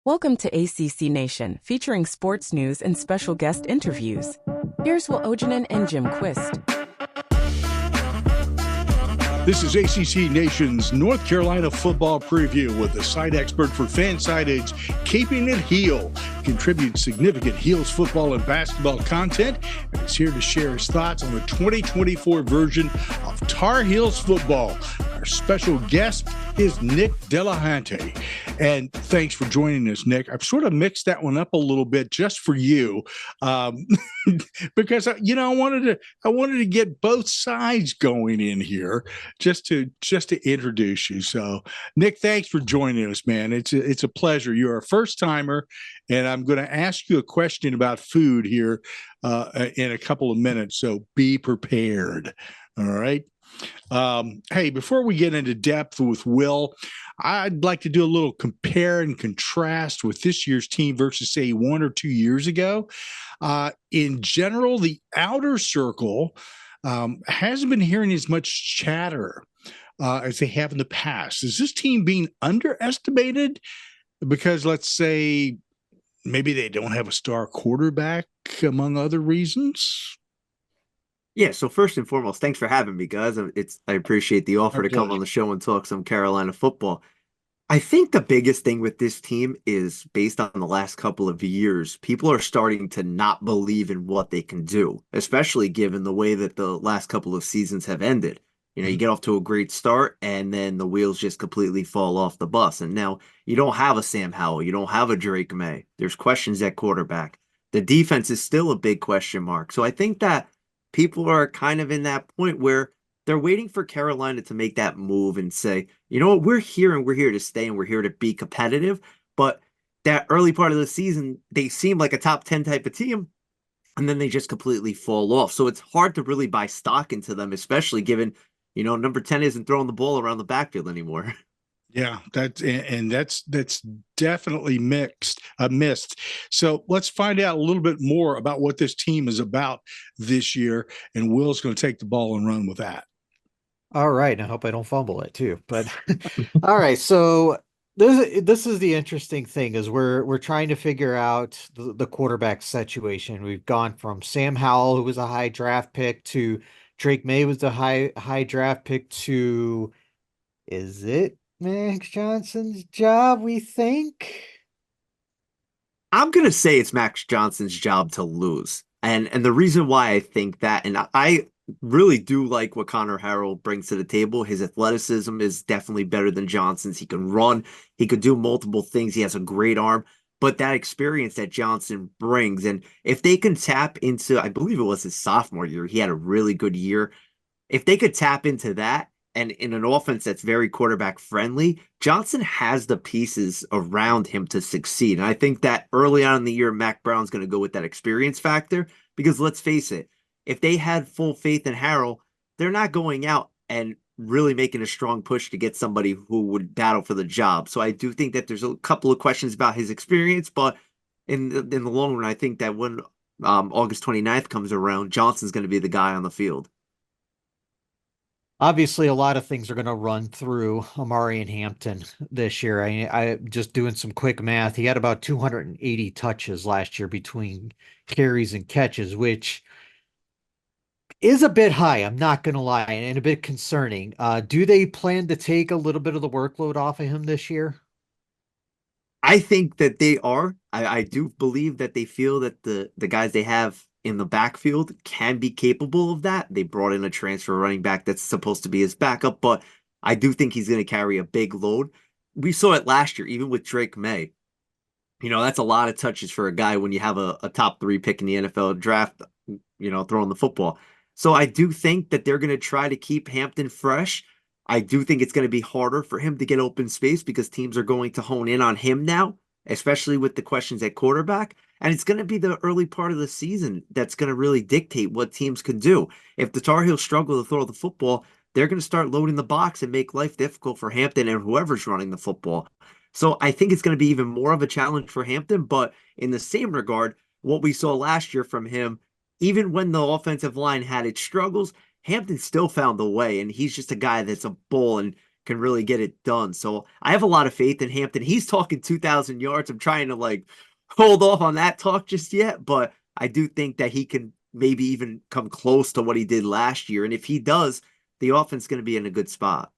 Welcome to ACC Nation, featuring sports news and special guest interviews. Here's Will Ojanen and Jim Quist. This is ACC Nation's North Carolina football preview with the site expert for FanSided's Keeping It Heel. Contributes significant Heels football and basketball content and is here to share his thoughts on the 2024 version of Tar Heels football. Our special guest is Nick Delahanty. And thanks for joining us, Nick. I've sort of mixed that one up a little bit just for you, because I wanted to get both sides going in here just to introduce you. So, Nick, thanks for joining us, man. It's a pleasure. You're a first timer, and I'm going to ask you a question about food here in a couple of minutes. So be prepared. All right. Hey, before we get into depth with Will, I'd like to do a little compare and contrast with this year's team versus, say, 1 or 2 years ago. In general, the outer circle hasn't been hearing as much chatter as they have in the past. Is this team being underestimated because, let's say, maybe they don't have a star quarterback, among other reasons? Yeah, so first and foremost, thanks for having me, guys. I appreciate the offer to come on the show and talk some Carolina football. I think the biggest thing with this team is based on the last couple of years, people are starting to not believe in what they can do, especially given the way that the last couple of seasons have ended. You get off to a great start and then the wheels just completely fall off the bus. And now you don't have a Sam Howell. You don't have a Drake May. There's questions at quarterback. The defense is still a big question mark. So I think that people are kind of in that point where they're waiting for Carolina to make that move and say, you know what, we're here and we're here to stay and we're here to be competitive. But that early part of the season, they seem like a top 10 type of team, and then they just completely fall off. So it's hard to really buy stock into them, especially given, number 10 isn't throwing the ball around the backfield anymore. Yeah, that's definitely missed. So let's find out a little bit more about what this team is about this year, and Will's going to take the ball and run with that. All right, I hope I don't fumble it too. But all right, so this is the interesting thing is we're trying to figure out the quarterback situation. We've gone from Sam Howell, who was a high draft pick, to Drake May was the high draft pick, to is it Max Johnson's job, we think? I'm going to say it's Max Johnson's job to lose. And the reason why I think that, and I really do like what Connor Harrell brings to the table. His athleticism is definitely better than Johnson's. He can run. He could do multiple things. He has a great arm. But that experience that Johnson brings, and if they can tap into, I believe it was his sophomore year, he had a really good year. If they could tap into that, and in an offense that's very quarterback friendly, Johnson has the pieces around him to succeed. And I think that early on in the year, Mac Brown's going to go with that experience factor, because let's face it, if they had full faith in Harrell, they're not going out and really making a strong push to get somebody who would battle for the job. So I do think that there's a couple of questions about his experience, but in the long run, I think that when August 29th comes around, Johnson's going to be the guy on the field. Obviously, a lot of things are going to run through Omarion Hampton this year. I just doing some quick math. He had about 280 touches last year between carries and catches, which is a bit high, I'm not going to lie, and a bit concerning. Do they plan to take a little bit of the workload off of him this year? I think that they are. I do believe that they feel that the guys they have in the backfield can be capable of that. They brought in a transfer running back that's supposed to be his backup, but I do think he's going to carry a big load. We saw it last year, even with Drake May. That's a lot of touches for a guy when you have a top 3 pick in the NFL draft, throwing the football. So I do think that they're going to try to keep Hampton fresh. I do think it's going to be harder for him to get open space because teams are going to hone in on him now, especially with the questions at quarterback. And it's going to be the early part of the season that's going to really dictate what teams can do. If the Tar Heels struggle to throw the football, they're going to start loading the box and make life difficult for Hampton and whoever's running the football. So I think it's going to be even more of a challenge for Hampton. But in the same regard, what we saw last year from him, even when the offensive line had its struggles, Hampton still found the way. And he's just a guy that's a bull and can really get it done. So I have a lot of faith in Hampton. He's talking 2,000 yards. I'm trying to like hold off on that talk just yet, but I do think that he can maybe even come close to what he did last year. And if he does, the offense is going to be in a good spot.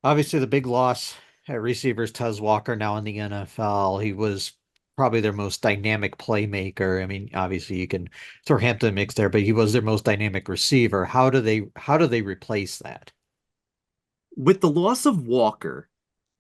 Obviously, the big loss at receivers, Tez Walker, now in the NFL. He was probably their most dynamic playmaker. I mean, obviously you can throw Hampton mix there, but he was their most dynamic receiver. How do they replace that? With the loss of Walker,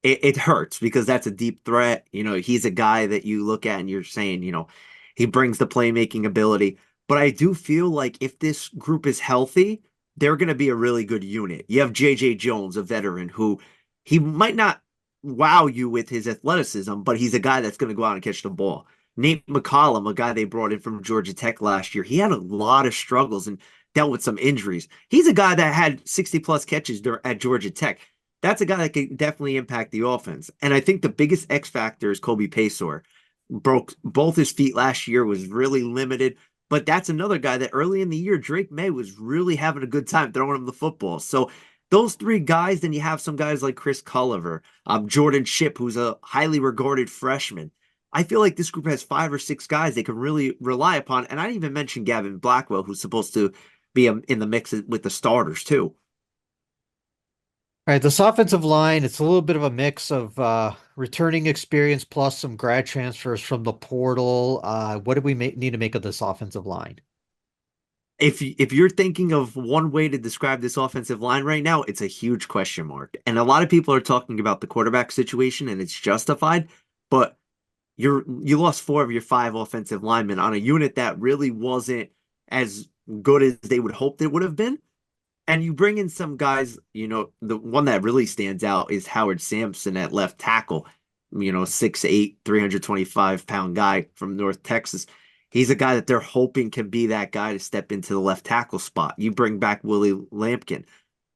it hurts because that's a deep threat. You know, he's a guy that you look at and you're saying, you know, he brings the playmaking ability. But I do feel like if this group is healthy, they're going to be a really good unit. You have J.J. Jones, a veteran who he might not wow you with his athleticism, but he's a guy that's going to go out and catch the ball. Nate McCollum, a guy they brought in from Georgia Tech last year, he had a lot of struggles and dealt with some injuries. He's a guy that had 60 plus catches at Georgia Tech. That's a guy that can definitely impact the offense. And I think the biggest X factor is Kobe Paysour. Broke both his feet last year, was really limited. But that's another guy that early in the year, Drake May was really having a good time throwing him the football. So those three guys, then you have some guys like Chris Culliver, Jordan Shipp, who's a highly regarded freshman. I feel like this group has 5 or 6 guys they can really rely upon. And I didn't even mention Gavin Blackwell, who's supposed to be in the mix with the starters too. All right, this offensive line, it's a little bit of a mix of returning experience plus some grad transfers from the portal. What do we need to make of this offensive line? If you're thinking of one way to describe this offensive line right now, it's a huge question mark. And a lot of people are talking about the quarterback situation, and it's justified, but you lost 4 of your 5 offensive linemen on a unit that really wasn't as good as they would hope it would have been. And you bring in some guys, you know, the one that really stands out is Howard Sampson at left tackle, you know, 6'8", 325-pound guy from North Texas. He's a guy that they're hoping can be that guy to step into the left tackle spot. You bring back Willie Lampkin.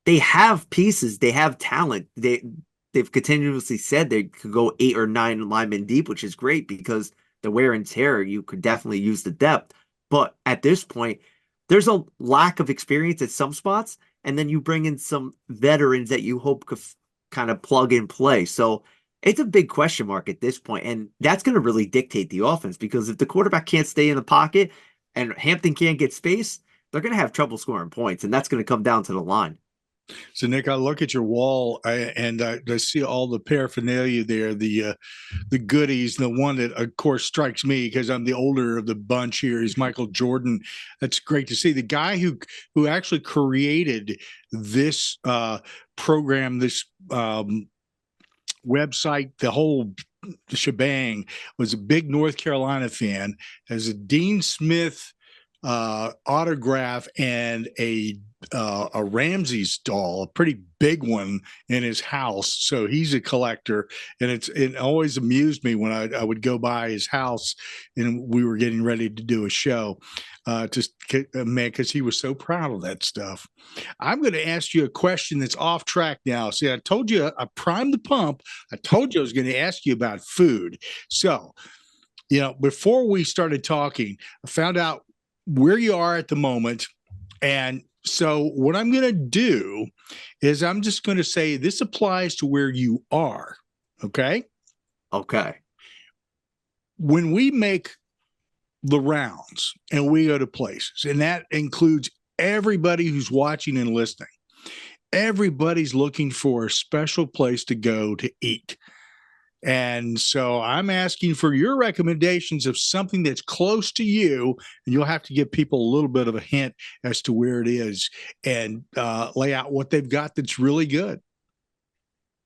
They have pieces. They have talent. They've continuously said they could go 8 or 9 linemen deep, which is great because the wear and tear, you could definitely use the depth. But at this point, there's a lack of experience at some spots, and then you bring in some veterans that you hope could kind of plug and play. So it's a big question mark at this point, and that's going to really dictate the offense because if the quarterback can't stay in the pocket and Hampton can't get space, they're going to have trouble scoring points, and that's going to come down to the line. So, Nick, I look at your wall and I see all the paraphernalia there, the goodies. The one that, of course, strikes me because I'm the older of the bunch here is Michael Jordan. That's great to see. The guy who actually created this program, this website, the whole shebang, was a big North Carolina fan, has a Dean Smith autograph and a Ramses doll, a pretty big one, in his house. So he's a collector, and it always amused me when I would go by his house and we were getting ready to do a show, because he was so proud of that stuff. I'm going to ask you a question that's off track now. See, I told you I primed the pump. I told you I was going to ask you about food. So, you know, before we started talking, I found out where you are at the moment. And so what I'm going to do is I'm just going to say this applies to where you are. Okay. Okay. When we make the rounds and we go to places, and that includes everybody who's watching and listening, everybody's looking for a special place to go to eat. And so I'm asking for your recommendations of something that's close to you, and you'll have to give people a little bit of a hint as to where it is and lay out what they've got that's really good.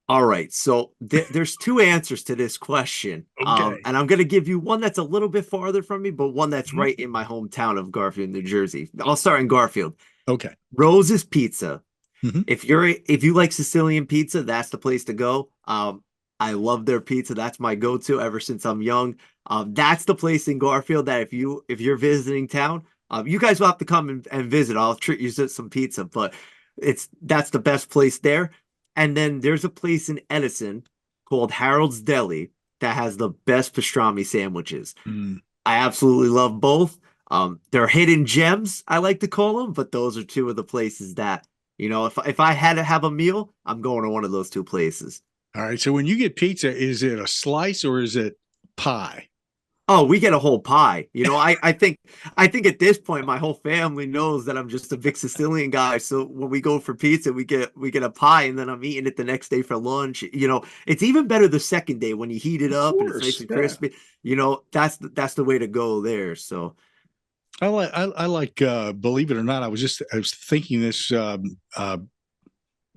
All right. So there's 2 answers to this question. Okay. And I'm going to give you one that's a little bit farther from me, but one that's right in my hometown of Garfield, New Jersey. I'll start in Garfield. Okay. Rose's Pizza. Mm-hmm. If you like Sicilian pizza, that's the place to go. I love their pizza. That's my go-to ever since I'm young. That's the place in Garfield that if you're visiting town, you guys will have to come and visit. I'll treat you to some pizza, but that's the best place there. And then there's a place in Edison called Harold's Deli that has the best pastrami sandwiches. Mm. I absolutely love both. They're hidden gems, I like to call them, but those are 2 of the places that If I had to have a meal, I'm going to one of those two places. All right. So when you get pizza, is it a slice or is it pie? Oh, we get a whole pie. I think at this point my whole family knows that I'm just a big Sicilian guy. So when we go for pizza, we get a pie and then I'm eating it the next day for lunch. It's even better the second day when you heat it Of up and it's nice course. and Yeah. crispy. That's the way to go there. So I like believe it or not, I was thinking this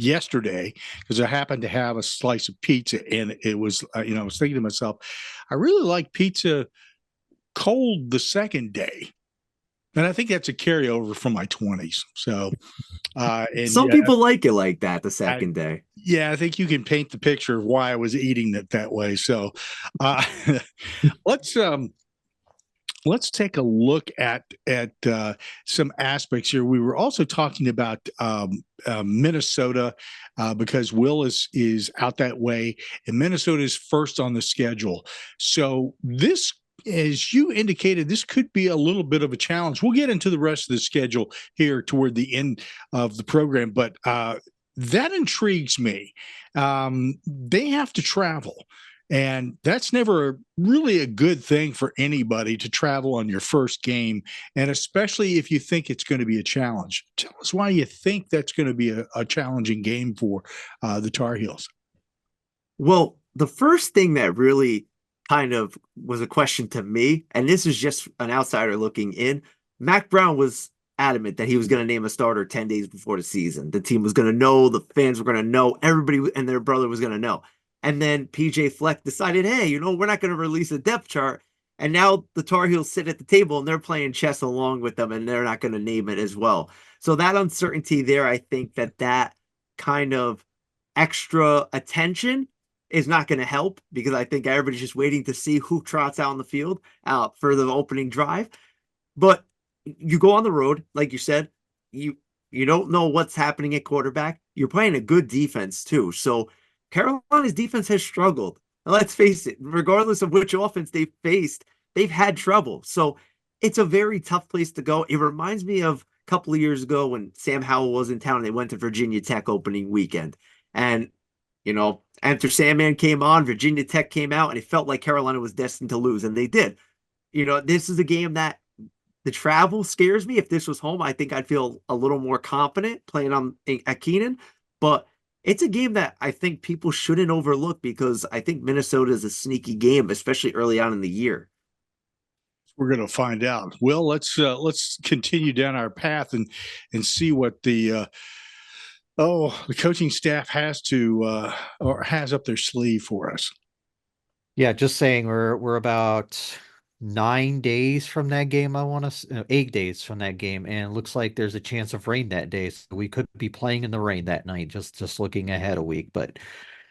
yesterday because I happened to have a slice of pizza and it was I was thinking to myself, I really like pizza cold the second day. And I think that's a carryover from my 20s. So and some yeah, people like it like that the I second day. yeah, I think you can paint the picture of why I was eating it that way. So uh let's take a look at some aspects here. We were also talking about Minnesota because Will is out that way, and Minnesota is first on the schedule. So this, as you indicated, this could be a little bit of a challenge. We'll get into the rest of the schedule here toward the end of the program, but that intrigues me. They have to travel. And that's never really a good thing for anybody to travel on your first game. And especially if you think it's going to be a challenge. Tell us why you think that's going to be a challenging game for the Tar Heels. Well, the first thing that really kind of was a question to me, and this is just an outsider looking in, Mac Brown was adamant that he was going to name a starter 10 days before the season. The team was going to know, the fans were going to know, everybody and their brother was going to know. And then PJ Fleck decided, hey, we're not going to release a depth chart. And now the Tar Heels sit at the table and they're playing chess along with them and they're not going to name it as well. So that uncertainty there, I think that kind of extra attention is not going to help because I think everybody's just waiting to see who trots out on the field for the opening drive. But you go on the road, like you said, you don't know what's happening at quarterback. You're playing a good defense too. So Carolina's defense has struggled. And let's face it, regardless of which offense they faced, they've had trouble. So it's a very tough place to go. It reminds me of a couple of years ago when Sam Howell was in town and they went to Virginia Tech opening weekend. And Enter Sandman came on, Virginia Tech came out, and it felt like Carolina was destined to lose, and they did. This is a game that the travel scares me. If this was home, I think I'd feel a little more confident playing at Keenan. But it's a game that I think people shouldn't overlook because I think Minnesota is a sneaky game, especially early on in the year. We're going to find out. Well, let's continue down our path and see what the coaching staff has to or has up their sleeve for us. Yeah, just saying we're about 9 days from that game. I want to 8 days from that game, and it looks like there's a chance of rain that day. So we could be playing in the rain that night. Just looking ahead a week, but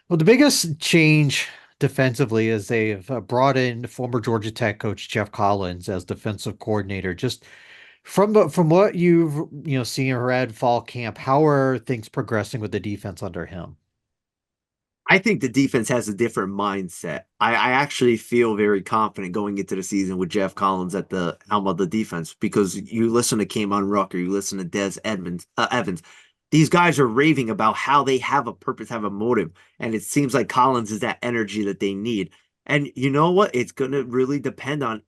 well, the biggest change defensively is they've brought in former Georgia Tech coach Jeff Collins as defensive coordinator. Just from what you've seen or read fall camp, how are things progressing with the defense under him? I think the defense has a different mindset. I actually feel very confident going into the season with Jeff Collins at the helm of the defense because you listen to K'Mon Rucker, you listen to Des Evans. These guys are raving about how they have a purpose, have a motive, and it seems like Collins is that energy that they need. And you know what? It's going to really depend on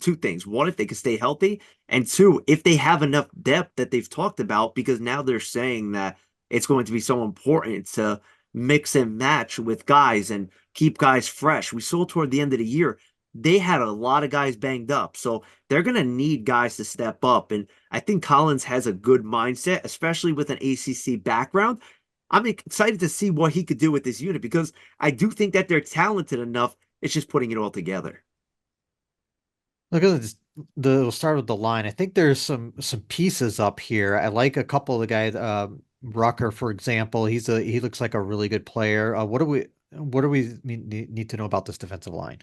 two things. One, if they can stay healthy, and two, if they have enough depth that they've talked about, because now they're saying that it's going to be so important to mix and match with guys and keep guys fresh. We saw toward the end of the year, they had a lot of guys banged up. So they're going to need guys to step up. And I think Collins has a good mindset, especially with an ACC background. I'm excited to see what he could do with this unit because I do think that they're talented enough. It's just putting it all together. Look at this. We'll start with the line. I think there's some pieces up here. I like a couple of the guys. Rucker, for example, he looks like a really good player. What do we need to know about this defensive line?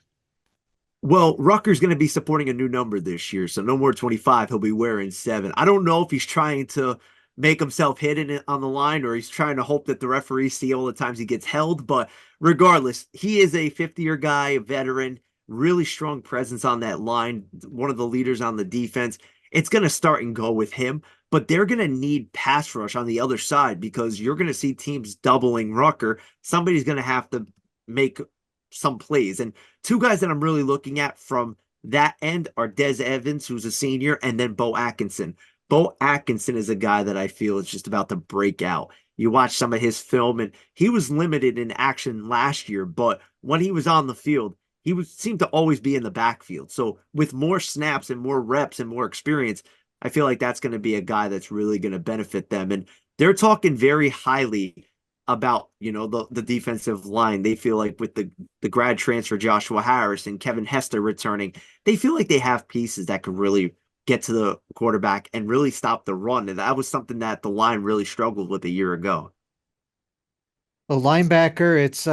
Well, Rucker's going to be supporting a new number this year, so no more 25. He'll be wearing 7. I don't know if he's trying to make himself hidden on the line or he's trying to hope that the referees see all the times he gets held. But regardless, he is a 50-year guy, a veteran, really strong presence on that line, one of the leaders on the defense. It's going to start and go with him. but they're going to need pass rush on the other side because you're going to see teams doubling Rucker. Somebody's going to have to make some plays. And two guys that I'm really looking at from that end are Des Evans, who's a senior, and then Bo Atkinson. Bo Atkinson is a guy that I feel is just about to break out. You watch some of his film, and he was limited in action last year, but when he was on the field, seemed to always be in the backfield. So with more snaps and more reps and more experience, I feel like that's going to be a guy that's really going to benefit them. And they're talking very highly about, the defensive line. They feel like with the grad transfer Joshua Harris and Kevin Hester returning, they feel like they have pieces that could really get to the quarterback and really stop the run. And that was something that the line really struggled with a year ago. A linebacker, it's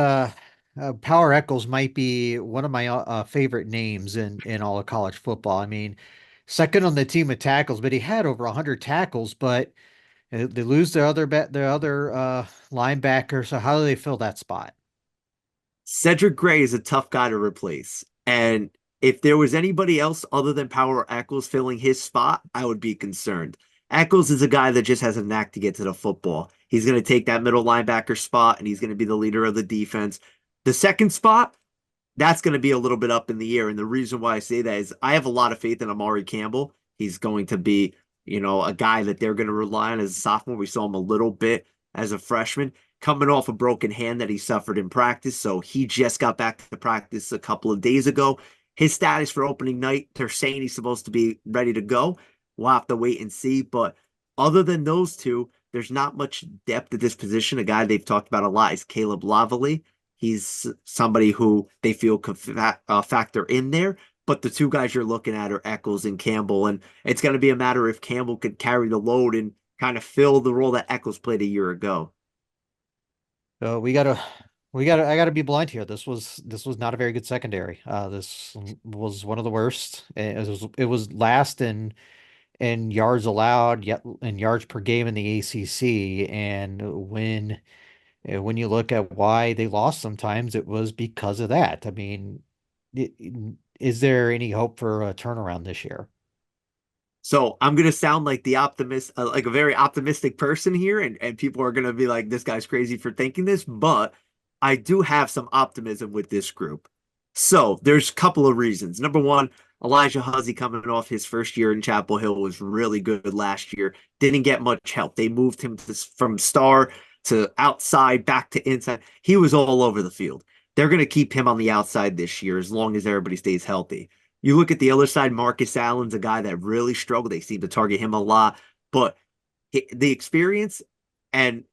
Power Echols might be one of my favorite names in all of college football. I mean, second on the team of tackles, but he had over 100 tackles, but they lose their other linebacker. So how do they fill that spot? Cedric Gray is a tough guy to replace. And if there was anybody else other than Power Echols filling his spot, I would be concerned. Echols is a guy that just has a knack to get to the football. He's going to take that middle linebacker spot, and he's going to be the leader of the defense. The second spot, that's going to be a little bit up in the air. And the reason why I say that is I have a lot of faith in Amari Campbell. He's going to be, a guy that they're going to rely on as a sophomore. We saw him a little bit as a freshman, coming off a broken hand that he suffered in practice. So he just got back to practice a couple of days ago. His status for opening night, they're saying he's supposed to be ready to go. We'll have to wait and see. But other than those two, there's not much depth at this position. A guy they've talked about a lot is Caleb Lavalley. He's somebody who they feel could factor in there. But the two guys you're looking at are Echols and Campbell. And it's going to be a matter if Campbell could carry the load and kind of fill the role that Echols played a year ago. So I gotta be blunt here. This was not a very good secondary. This was one of the worst. It was last in yards allowed, yet in yards per game in the ACC. And when you look at why they lost, sometimes it was because of that. I mean, is there any hope for a turnaround this year? So I'm going to sound like the optimist, like a very optimistic person here. And people are going to be like, this guy's crazy for thinking this, but I do have some optimism with this group. So there's a couple of reasons. Number one, Elijah Huzzy coming off his first year in Chapel Hill was really good last year. Didn't get much help. They moved him from star to outside, back to inside. He was all over the field. They're going to keep him on the outside this year as long as everybody stays healthy. You look at the other side, Marcus Allen's a guy that really struggled. They seem to target him a lot, but the experience and,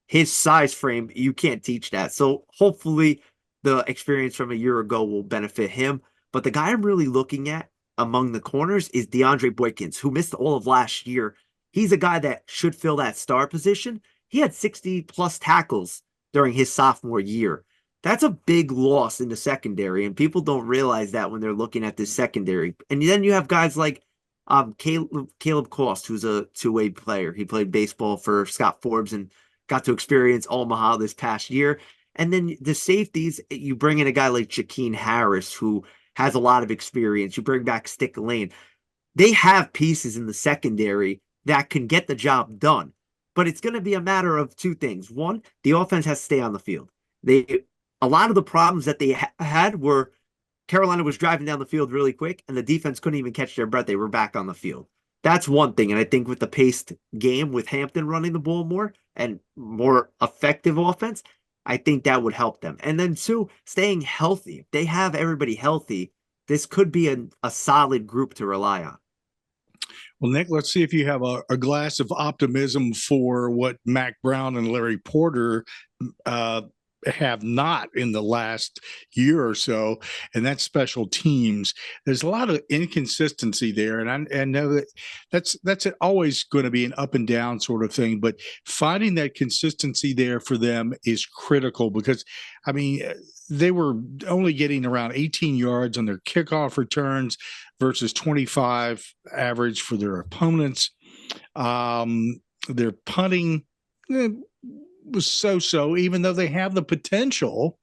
his size frame, you can't teach that. So hopefully the experience from a year ago will benefit him. But the guy I'm really looking at among the corners is DeAndre Boykins, who missed all of last year. He's a guy that should fill that star position. He had 60-plus tackles during his sophomore year. That's a big loss in the secondary, and people don't realize that when they're looking at this secondary. And then you have guys like Caleb Cost, who's a two-way player. He played baseball for Scott Forbes and got to experience Omaha this past year. And then the safeties, you bring in a guy like Jakeem Harris, who has a lot of experience. You bring back Stick Lane. They have pieces in the secondary that can get the job done. But it's going to be a matter of two things. One, the offense has to stay on the field. A lot of the problems that they had were Carolina was driving down the field really quick, and the defense couldn't even catch their breath. They were back on the field. That's one thing. And I think with the paced game, with Hampton running the ball more and more effective offense, I think that would help them. And then two, staying healthy. If they have everybody healthy, this could be a solid group to rely on. Well, Nick, let's see if you have a glass of optimism for what Mack Brown and Larry Porter have not in the last year or so, and that's special teams. There's a lot of inconsistency there, and I know that's always going to be an up and down sort of thing, but finding that consistency there for them is critical because, I mean, they were only getting around 18 yards on their kickoff returns versus 25 average for their opponents. Their punting was so, even though they have the potential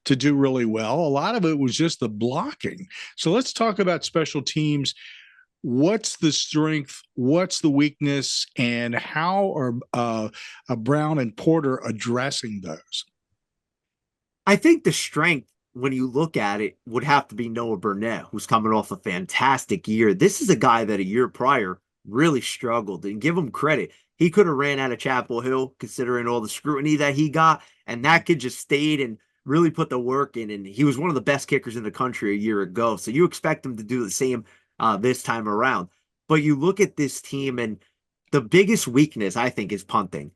to do really well. A lot of it was just the blocking. So let's talk about special teams. what's the strength, what's the weakness, and how are Brown and Porter addressing those? I think the strength, when you look at it, would have to be Noah Burnett, who's coming off a fantastic year. This is a guy that a year prior really struggled, and give him credit. He could have ran out of Chapel Hill considering all the scrutiny that he got, and that kid just stayed and really put the work in. And he was one of the best kickers in the country a year ago. So you expect him to do the same this time around. But you look at this team, and the biggest weakness, I think, is punting.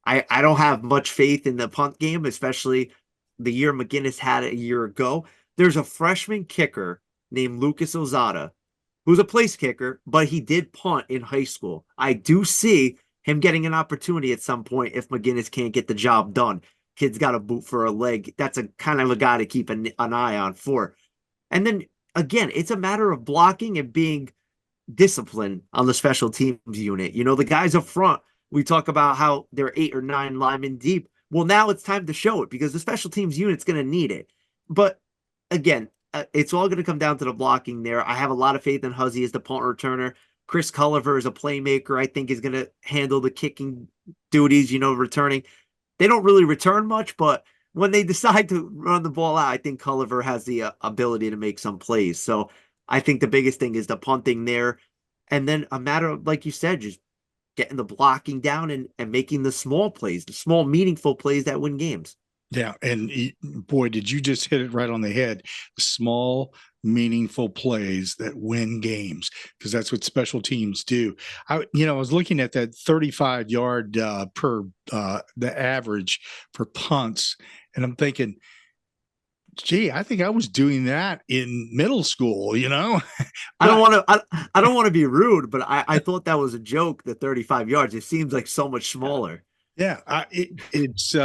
I don't have much faith in the punt game, especially the year McGinnis had it a year ago. There's a freshman kicker named Lucas Ozada, who's a place kicker, but he did punt in high school. I do see him getting an opportunity at some point if McGinnis can't get the job done. Kid's got a boot for a leg. That's a kind of a guy to keep an eye on for. And then, again, it's a matter of blocking and being disciplined on the special teams unit. You know, the guys up front, we talk about how they're 8 or 9 linemen deep. Well, now it's time to show it because the special teams unit's going to need it. But again, it's all going to come down to the blocking there. I have a lot of faith in Huzzy as the punt returner. Chris Culliver is a playmaker. I think is going to handle the kicking duties, you know, returning. They don't really return much, but when they decide to run the ball out, I think Culliver has the ability to make some plays. So I think the biggest thing is the punting there. And then a matter of, like you said, just getting the blocking down and making the small plays, the small, meaningful plays that win games. Yeah. And boy, did you just hit it right on the head. Small, meaningful plays that win games, because that's what special teams do. I was looking at that 35-yard per the average for punts, and I'm thinking, gee, I think I was doing that in middle school, you know. I don't want to be rude, but I thought that was a joke, the 35 yards. It seems like so much smaller. Yeah, it's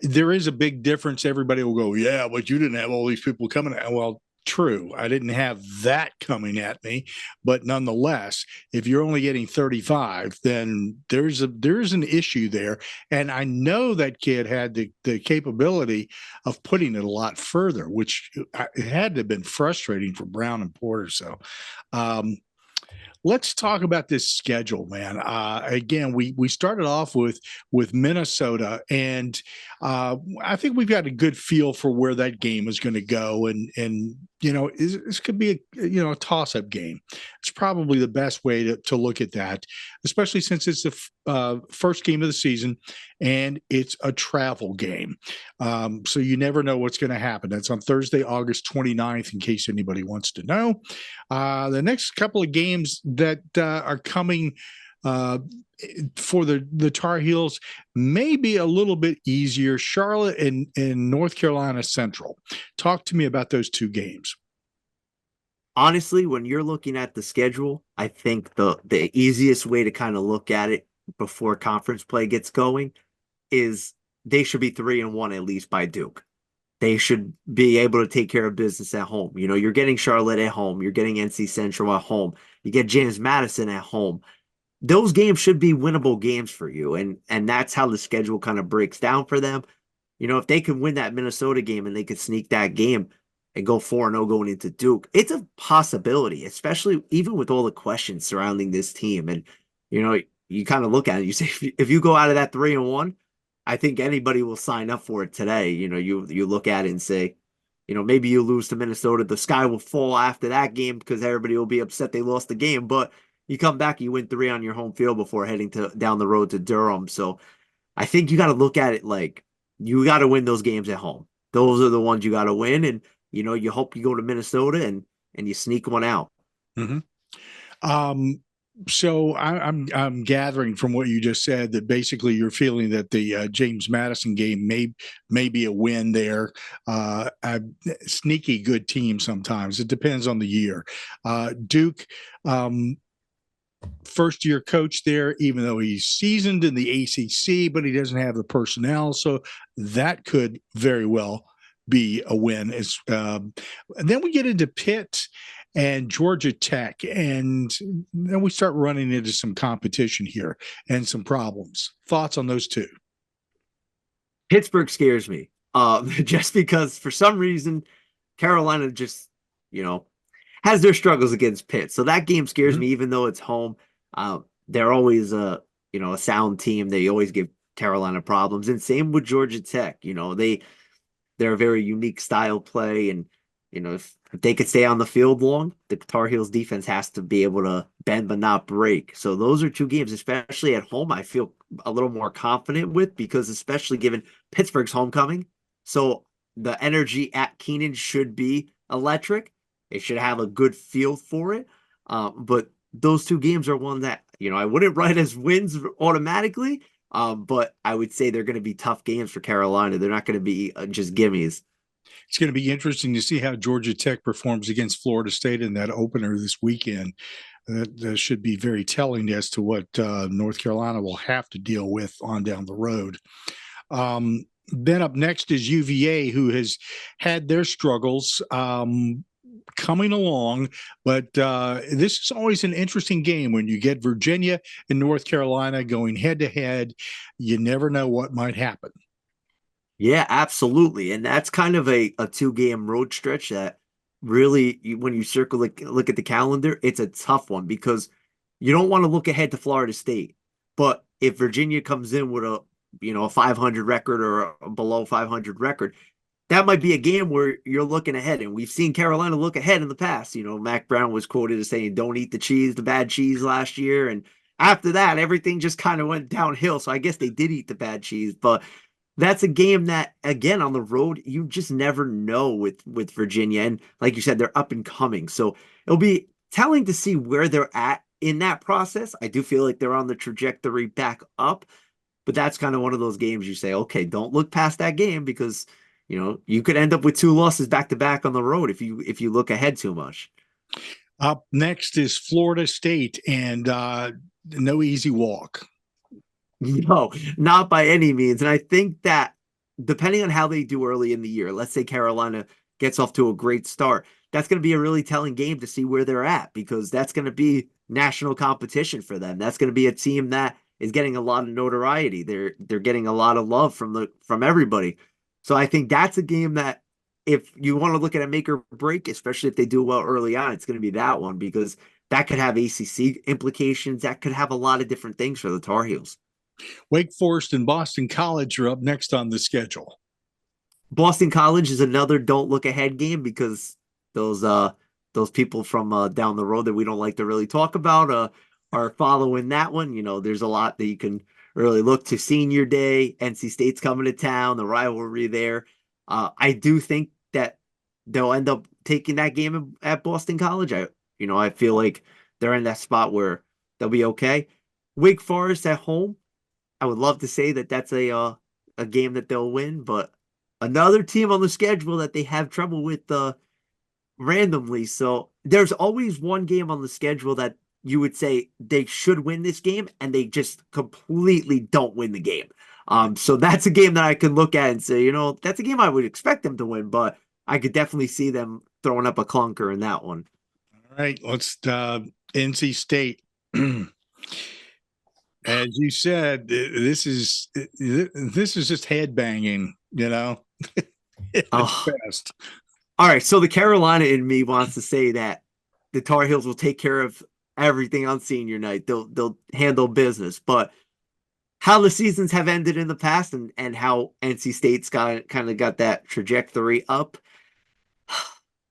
there is a big difference. Everybody will go, yeah, but you didn't have all these people coming at. Well, true, I didn't have that coming at me, but nonetheless, if you're only getting 35, then there's an issue there. And I know that kid had the capability of putting it a lot further, which it had to have been frustrating for Brown and Porter. So let's talk about this schedule, man. Again, we started off with Minnesota, and I think we've got a good feel for where that game is going to go. And this could be a toss-up game. It's probably the best way to look at that, especially since it's the first game of the season and it's a travel game. So you never know what's going to happen. That's on Thursday, August 29th, in case anybody wants to know. The next couple of games that are coming for the Tar Heels may be a little bit easier. Charlotte and North Carolina Central. Talk to me about those two games. Honestly, when you're looking at the schedule, I think the easiest way to kind of look at it before conference play gets going is they should be 3-1 at least by Duke. They should be able to take care of business at home. You know, you're getting Charlotte at home. You're getting NC Central at home. You get James Madison at home. Those games should be winnable games for you. And that's how the schedule kind of breaks down for them. You know, if they can win that Minnesota game and they could sneak that game and go 4-0 going into Duke, it's a possibility, especially even with all the questions surrounding this team. And, you know, you kind of look at it, you say, if you go out of that 3-1, I think anybody will sign up for it today. You know, you look at it and say, you know, maybe you lose to Minnesota, the sky will fall after that game because everybody will be upset they lost the game. But you come back, you win 3 on your home field before heading down the road to Durham. So I think you got to look at it like you got to win those games at home. Those are the ones you got to win. And, you know, you hope you go to Minnesota and you sneak one out. Mm-hmm. So I'm gathering from what you just said that basically you're feeling that the James Madison game may be a win there. A sneaky good team sometimes. It depends on the year. Duke, first-year coach there, even though he's seasoned in the ACC, but he doesn't have the personnel, so that could very well be a win. And then we get into Pitt and Georgia Tech, and then we start running into some competition here and some problems. Thoughts on those two? Pittsburgh scares me, just because for some reason Carolina just, you know, has their struggles against Pitt. So that game scares me, even though it's home. They're always a sound team. They always give Carolina problems. And same with Georgia Tech. They're a very unique style play. And, if they could stay on the field long, the Tar Heels defense has to be able to bend but not break. So those are two games, especially at home, I feel a little more confident with, because especially given Pittsburgh's homecoming. So the energy at Keenan should be electric. They should have a good feel for it. But those two games are one that, I wouldn't write as wins automatically. But I would say they're going to be tough games for Carolina. They're not going to be just gimmies. It's going to be interesting to see how Georgia Tech performs against Florida State in that opener this weekend. That should be very telling as to what North Carolina will have to deal with on down the road. Then up next is UVA, who has had their struggles coming along, but this is always an interesting game when you get Virginia and North Carolina going head to head. You never know what might happen. Yeah, absolutely. And that's kind of a two-game road stretch that really, when you look at the calendar, it's a tough one, because you don't want to look ahead to Florida State. But if Virginia comes in with a 500 record or a below 500 record, that might be a game where you're looking ahead. And we've seen Carolina look ahead in the past. Mac Brown was quoted as saying, "Don't eat the bad cheese" last year. And after that, everything just kind of went downhill. So I guess they did eat the bad cheese. But that's a game that, again, on the road, you just never know with Virginia. And like you said, they're up and coming. So it'll be telling to see where they're at in that process. I do feel like they're on the trajectory back up. But that's kind of one of those games you say, okay, don't look past that game, because you could end up with 2 losses back to back on the road if you look ahead too much. Up next is Florida State, and no easy walk. No, not by any means. And I think that depending on how they do early in the year, let's say Carolina gets off to a great start, that's going to be a really telling game to see where they're at, because that's going to be national competition for them. That's going to be a team that is getting a lot of notoriety. They're getting a lot of love from everybody. So I think that's a game that, if you want to look at a make or break, especially if they do well early on, it's going to be that one, because that could have ACC implications. That could have a lot of different things for the Tar Heels. Wake Forest and Boston College are up next on the schedule. Boston College is another don't look ahead game, because those people from down the road that we don't like to really talk about are following that one. There's a lot that you can really look to. Senior Day, NC State's coming to town, the rivalry there. I do think that they'll end up taking that game at Boston College. I feel like they're in that spot where they'll be okay. Wake Forest at home, I would love to say that that's a game that they'll win, but another team on the schedule that they have trouble with randomly. So there's always one game on the schedule that you would say they should win this game, and they just completely don't win the game. So that's a game that I can look at and say, that's a game I would expect them to win, but I could definitely see them throwing up a clunker in that one. All right, let's NC State. As you said, this is just head banging, Best. All right, so the Carolina in me wants to say that the Tar Heels will take care of everything on senior night. They'll handle business. But how the seasons have ended in the past, and how NC State's kind of got that trajectory up,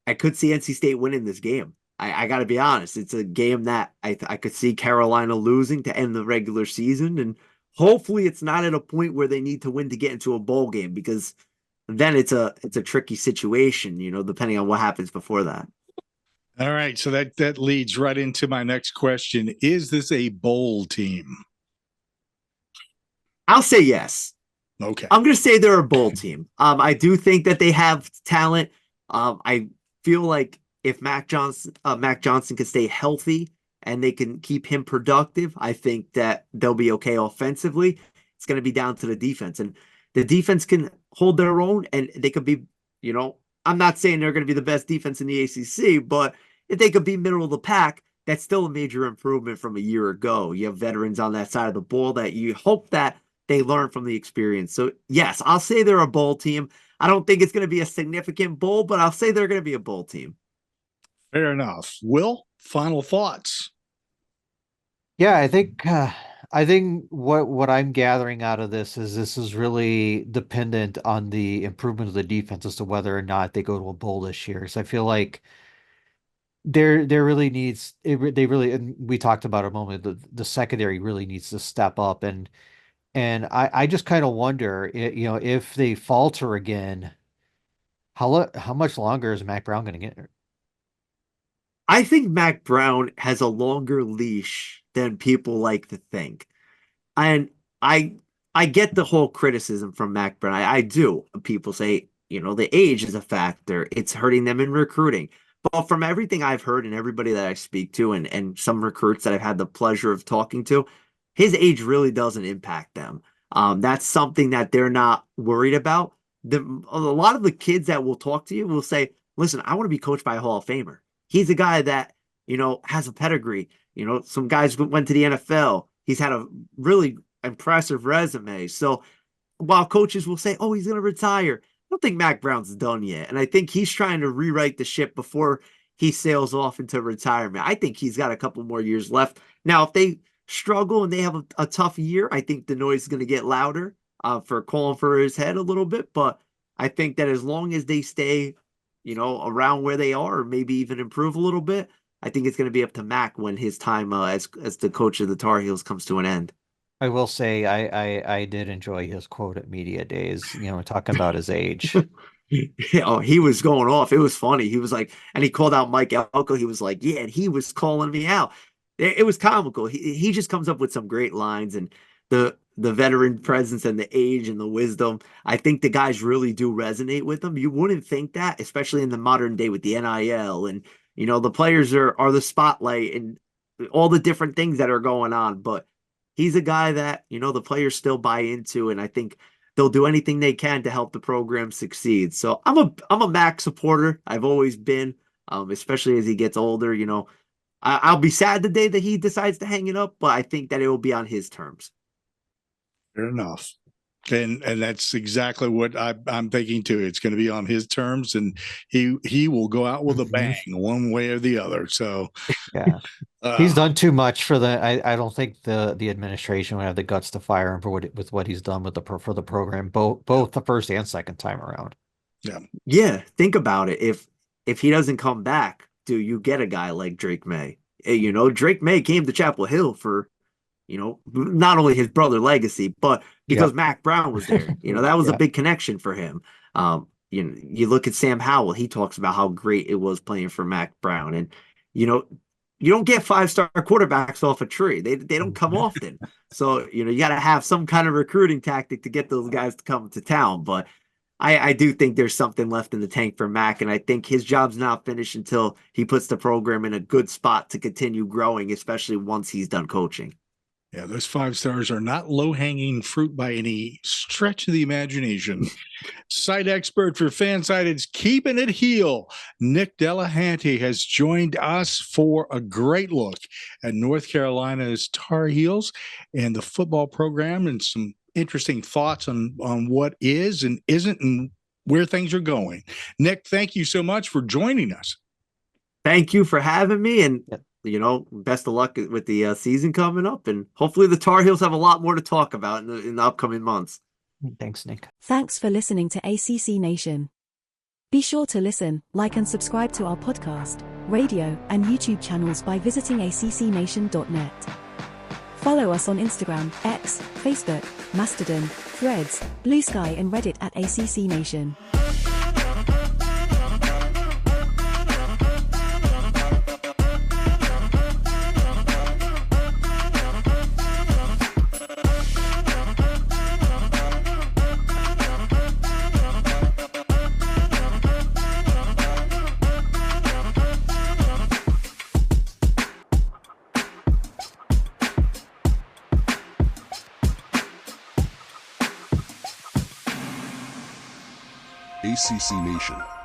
I could see NC State winning this game. I got to be honest. It's a game that I could see Carolina losing to end the regular season, and hopefully it's not at a point where they need to win to get into a bowl game, because then it's a tricky situation, depending on what happens before that. All right, so that leads right into my next question. Is this a bowl team? I'll say yes. Okay. I'm going to say they're a bowl team. I do think that they have talent. I feel like if Mac Johnson can stay healthy and they can keep him productive, I think that they'll be okay offensively. It's going to be down to the defense, and the defense can hold their own, and they could be, I'm not saying they're going to be the best defense in the ACC, but if they could be middle of the pack, that's still a major improvement from a year ago. You have veterans on that side of the ball that you hope that they learn from the experience. So yes, I'll say they're a bowl team. I don't think it's going to be a significant bowl, but I'll say they're going to be a bowl team. Fair enough. Will, final thoughts? Yeah, I think what I'm gathering out of this is really dependent on the improvement of the defense as to whether or not they go to a bowl this year. So I feel like there really needs they really, and we talked about it a moment, the secondary really needs to step up, and I just kind of wonder, if they falter again, how much longer is Mac Brown going to get? I think Mac Brown has a longer leash than people like to think. And I I get the whole criticism from Mac Brown. I do. People say, the age is a factor. It's hurting them in recruiting. But from everything I've heard and everybody that I speak to and some recruits that I've had the pleasure of talking to, his age really doesn't impact them. That's something that they're not worried about. A lot of the kids that will talk to you will say, listen, I want to be coached by a Hall of Famer. He's a guy that, has a pedigree. Some guys went to the NFL. He's had a really impressive resume. So while coaches will say, oh, he's going to retire, I don't think Mac Brown's done yet. And I think he's trying to rewrite the ship before he sails off into retirement. I think he's got a couple more years left. Now, if they struggle and they have a tough year, I think the noise is going to get louder for calling for his head a little bit. But I think that as long as they stay, around where they are, or maybe even improve a little bit, I think it's going to be up to Mac when his time as the coach of the Tar Heels comes to an end. I will say I did enjoy his quote at media days, talking about his age. Oh, he was going off. It was funny. He was like, and he called out Mike Elko. He was like, yeah, and he was calling me out. It was comical. He just comes up with some great lines, and the veteran presence and the age and the wisdom. I think the guys really do resonate with him. You wouldn't think that, especially in the modern day with the NIL and the players are the spotlight and all the different things that are going on. But he's a guy that, the players still buy into, and I think they'll do anything they can to help the program succeed. So I'm a Mac supporter. I've always been, especially as he gets older. I'll be sad the day that he decides to hang it up, but I think that it will be on his terms. Fair enough. And that's exactly what I'm thinking too. It's going to be on his terms, and he will go out with a bang one way or the other. So yeah, he's done too much for I don't think the administration would have the guts to fire him with what he's done for the program, both the first and second time around. Yeah. Think about it. If he doesn't come back, do you get a guy like Drake May? Drake May came to Chapel Hill for, not only his brother legacy, but because Mac Brown was there. That was a big connection for him. You look at Sam Howell, he talks about how great it was playing for Mac Brown. And, you don't get 5-star quarterbacks off a tree. They don't come often. So, you got to have some kind of recruiting tactic to get those guys to come to town. But I do think there's something left in the tank for Mac, and I think his job's not finished until he puts the program in a good spot to continue growing, especially once he's done coaching. Yeah, those 5 stars are not low-hanging fruit by any stretch of the imagination. Site expert for Fansided's Keeping It Heel, Nick Delahanty, has joined us for a great look at North Carolina's Tar Heels and the football program, and some interesting thoughts on what is and isn't and where things are going. Nick, thank you so much for joining us. Thank you for having me, and best of luck with the season coming up, and hopefully the Tar Heels have a lot more to talk about in the upcoming months. Thanks, Nick. Thanks for listening to ACC Nation. Be sure to listen, like and subscribe to our podcast, radio, and YouTube channels by visiting accnation.net. Follow us on Instagram, X, Facebook, Mastodon, Threads, Blue Sky, and Reddit at ACC Nation. ACC Nation.